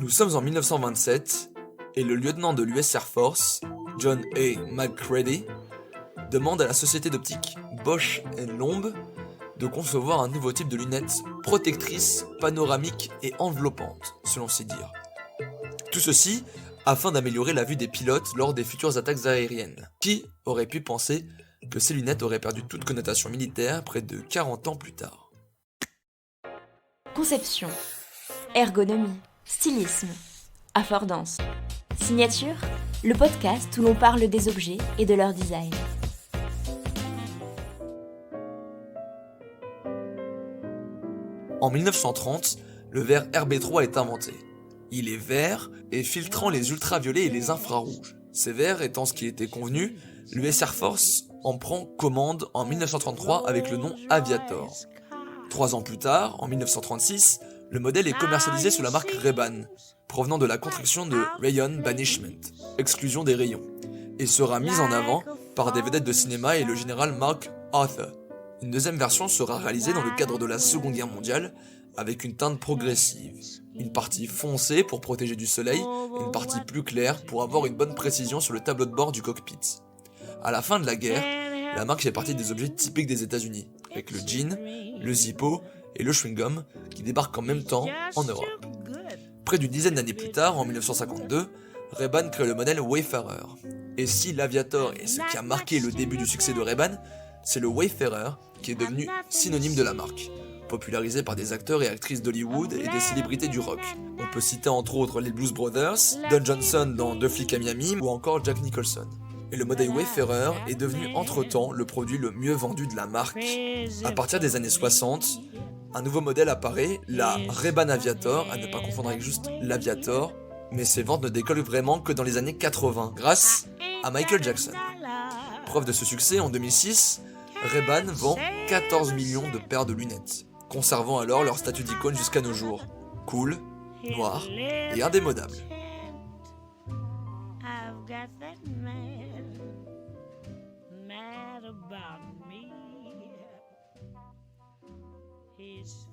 Nous sommes en 1927 et le lieutenant de l'US Air Force, John A. McCready, demande à la société d'optique Bausch & Lomb de concevoir un nouveau type de lunettes protectrices, panoramiques et enveloppantes, selon ses dires. Tout ceci afin d'améliorer la vue des pilotes lors des futures attaques aériennes. Qui aurait pu penser que ces lunettes auraient perdu toute connotation militaire près de 40 ans plus tard? Conception, ergonomie, stylisme, affordance, signature, le podcast où l'on parle des objets et de leur design. En 1930, le verre RB3 est inventé. Il est vert et filtrant les ultraviolets et les infrarouges. Ces verres étant ce qui était convenu, l'US Air Force en prend commande en 1933 avec le nom Aviator. 3 ans plus tard, en 1936, le modèle est commercialisé sous la marque Ray-Ban, provenant de la contraction de Rayon Banishment, exclusion des rayons, et sera mise en avant par des vedettes de cinéma et le général Mark Arthur. Une deuxième version sera réalisée dans le cadre de la Seconde Guerre mondiale, avec une teinte progressive. Une partie foncée pour protéger du soleil, et une partie plus claire pour avoir une bonne précision sur le tableau de bord du cockpit. À la fin de la guerre, la marque fait partie des objets typiques des États-Unis, avec le jean, le Zippo et le chewing-gum qui débarquent en même temps en Europe. Près d'une dizaine d'années plus tard, en 1952, Ray-Ban crée le modèle Wayfarer. Et si l'Aviator est ce qui a marqué le début du succès de Ray-Ban, c'est le Wayfarer qui est devenu synonyme de la marque, popularisé par des acteurs et actrices d'Hollywood et des célébrités du rock. On peut citer entre autres les Blues Brothers, Don Johnson dans Deux flics à Miami ou encore Jack Nicholson. Et le modèle Wayfarer est devenu entre-temps le produit le mieux vendu de la marque. À partir des années 60, un nouveau modèle apparaît, la Ray-Ban Aviator, à ne pas confondre avec juste l'Aviator, mais ses ventes ne décollent vraiment que dans les années 80, grâce à Michael Jackson. Preuve de ce succès, en 2006, Ray-Ban vend 14 millions de paires de lunettes, conservant alors leur statut d'icône jusqu'à nos jours. Cool, noir et indémodable. I've got that man mad about me. He's